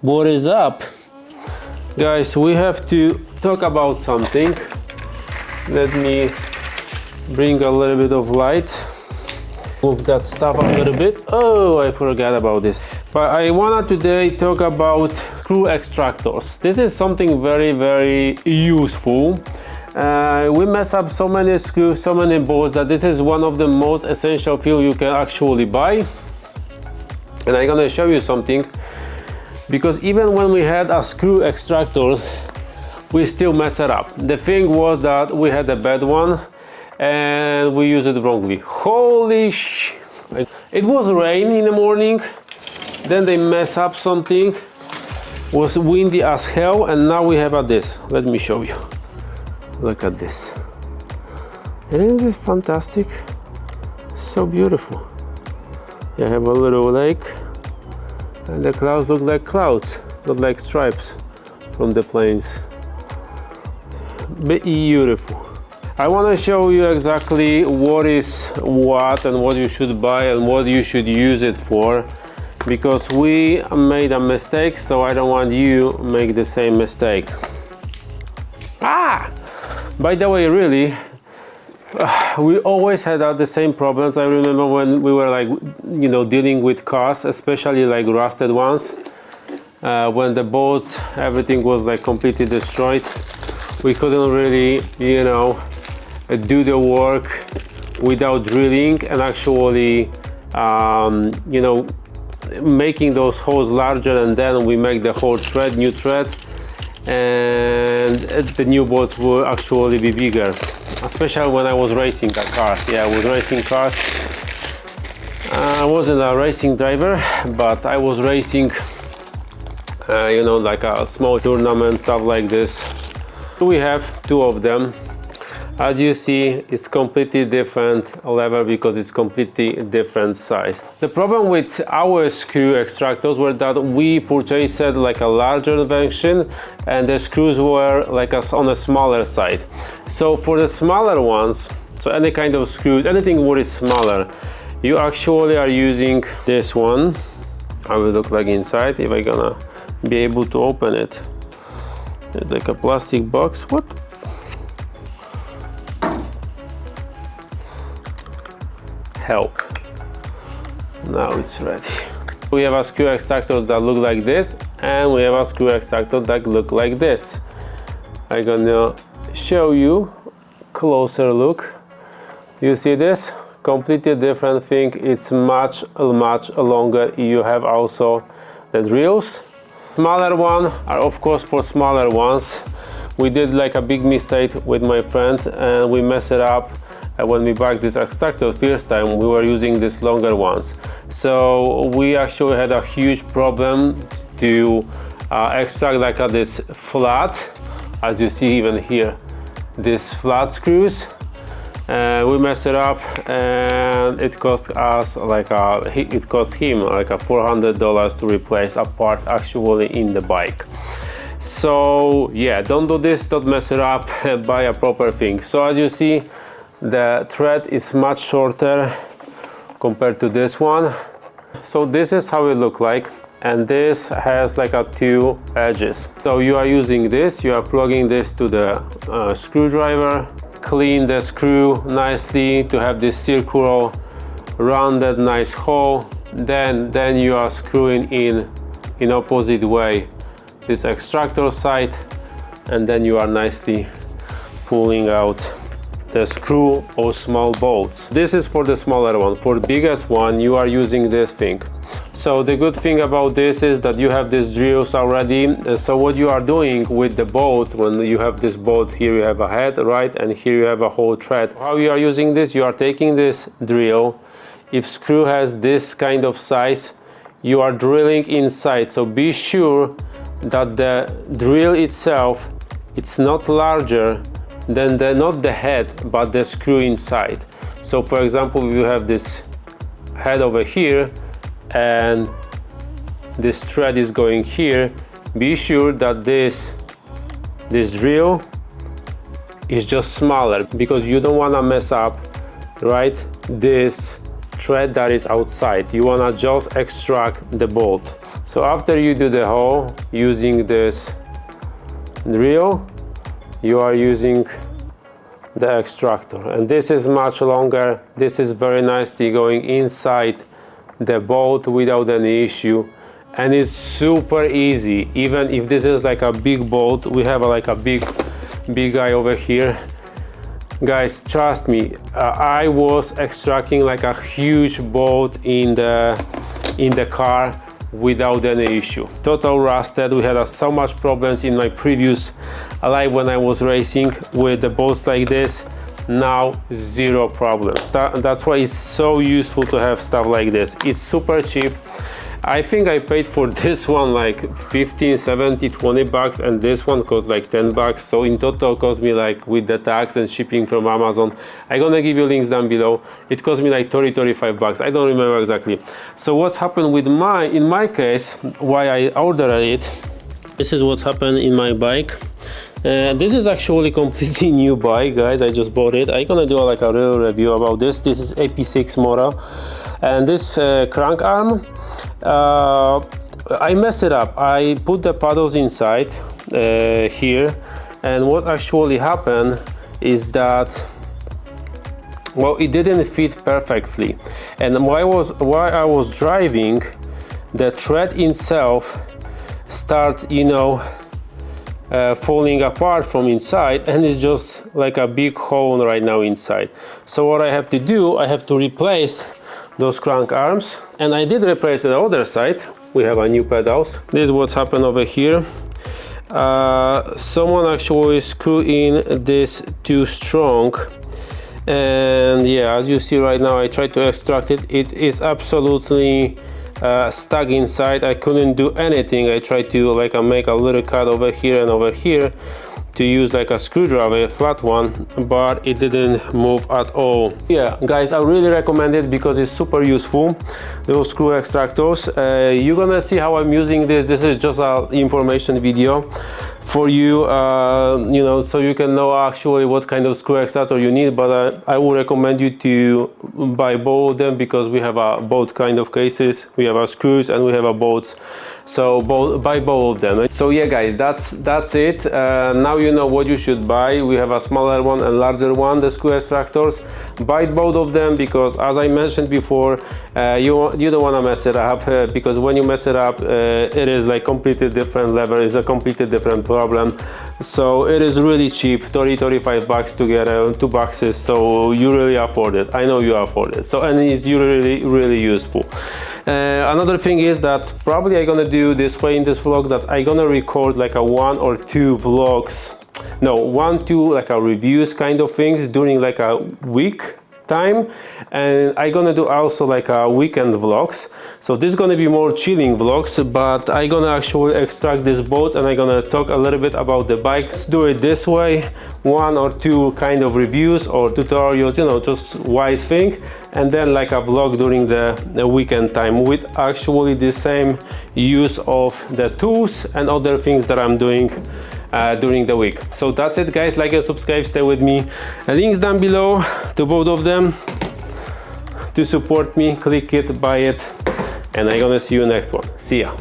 What is up? Guys, we have to talk about something. Let me bring a little bit of light. Move that stuff a little bit. Oh, I forgot about this. But I wanna today talk about screw extractors. This is something very, very useful. We mess up so many screws, so many bolts, that this is one of the most essential things you can actually buy. And I'm gonna show you something, because even when we had a screw extractor, we still mess it up. The thing was that we had a bad one and we used it wrongly. Holy sh! It was rain in the morning, then they mess up something, was windy as hell, and now we have this. Let me show you. Look at this. Isn't this fantastic? So beautiful. You have a little lake, and the clouds look like clouds, not like stripes from the planes. Beautiful. I want to show you exactly what is what and what you should buy and what you should use it for, because we made a mistake, so I don't want you to make the same mistake. By the way, really, we always had the same problems. I remember when we were dealing with cars, especially like rusted ones, when the bolts, everything was like completely destroyed. We couldn't really, do the work without drilling and actually, making those holes larger, and then we make the whole thread, new thread, and the new bolts will actually be bigger. Especially when I was racing a car. Yeah, I was racing cars. I wasn't a racing driver, but I was racing, like a small tournament, stuff like this. We have two of them. As you see, it's completely different level because it's completely different size. The problem with our screw extractors were that we purchased like a larger version, and the screws were like on a smaller side. So for the smaller ones, so any kind of screws, anything what is smaller, you actually are using this one. I will look like inside if I'm gonna be able to open it. It's like a plastic box. What? Help. Now it's ready. We have a screw extractors that look like this, and we have a screw extractor that look like this. I'm gonna show you closer look. You see this? Completely different thing. It's much longer. You have also the drills. Smaller one are of course for smaller ones. We did like a big mistake with my friend and we messed it up. When we bought this extractor first time, we were using these longer ones. So we actually had a huge problem to extract like this flat, as you see even here, these flat screws. We messed it up, and it cost us it cost him like $400 to replace a part actually in the bike. So yeah, don't do this, don't mess it up, buy a proper thing. So as you see, the thread is much shorter compared to this one. So this is how it looks like, and this has like two edges. So you are using this, you are plugging this to the screwdriver, clean the screw nicely to have this circular rounded nice hole. Then you are screwing in opposite way this extractor side, and then you are nicely pulling out the screw or small bolts. This is for the smaller one. For the biggest one, you are using this thing. So the good thing about this is that you have these drills already. So what you are doing with the bolt, when you have this bolt here, you have a head, right, and here you have a whole thread. How you are using this? You are taking this drill. If screw has this kind of size, you are drilling inside. So be sure that the drill itself, it's not larger than not the head, but the screw inside. So for example, if you have this head over here and this thread is going here, be sure that this drill is just smaller, because you don't want to mess up, right, this thread that is outside. You wanna just extract the bolt. So after you do the hole using this drill, you are using the extractor, and this is much longer. This is very nicely going inside the bolt without any issue, and it's super easy. Even if this is like a big bolt, we have like a big guy over here. Guys, trust me, I was extracting like a huge bolt in the car without any issue. Total rusted. We had so much problems in my previous life when I was racing with the bolts like this. Now zero problems. That's why it's so useful to have stuff like this. It's super cheap. I think I paid for this one like 15, 70, 20 bucks, and this one cost like 10 bucks. So in total cost me, like with the tax and shipping from Amazon, I'm gonna give you links down below. It cost me like 30, 35 bucks. I don't remember exactly. So what's happened with in my case, why I ordered it, this is what's happened in my bike. This is actually completely new bike, guys. I just bought it. I'm gonna do like a real review about this. This is AP6 model, and this crank arm, I messed it up. I put the paddles inside here, and what actually happened is that, well, it didn't fit perfectly, and while I was driving, the thread itself start, you know, falling apart from inside, and it's just like a big hole right now inside. So what I have to do, I have to replace those crank arms, and I did replace the other side. We have a new pedals. This is what's happened over here. Someone actually screwed in this too strong, and yeah, as you see right now, I tried to extract it. It is absolutely stuck inside. I couldn't do anything. I tried to like make a little cut over here and over here to use like a screwdriver, a flat one, but it didn't move at all. Yeah, guys, I really recommend it because it's super useful, those screw extractors. You're gonna see how I'm using this. This is just an information video for you, you know, so you can know actually what kind of screw extractor you need. But I would recommend you to buy both of them because we have both kind of cases. We have screws and we have bolts, so buy both of them. So yeah, guys, that's it. Now you know what you should buy. We have a smaller one and larger one, the screw extractors. Buy both of them because, as I mentioned before, you don't want to mess it up, because when you mess it up, it is like completely different level. It's a completely different problem. So it is really cheap, 30-35 bucks to get 2 boxes, so you really afford it. I know you afford it. So, and it's really useful. Another thing is that probably I'm gonna do this way in this vlog, that I'm gonna record like a 1 or 2 vlogs, no, 1-2 like a reviews kind of things during like a week time, and I'm gonna do also like a weekend vlogs. So this is gonna be more chilling vlogs, but I'm gonna actually extract these bolts and I'm gonna talk a little bit about the bike. Let's do it this way, 1 or 2 kind of reviews or tutorials, you know, just wise thing, and then like a vlog during the weekend time with actually the same use of the tools and other things that I'm doing during the week. So that's it, guys. Like and subscribe, stay with me. Links down below to both of them to support me. Click it, buy it, and I'm gonna see you next one. See ya.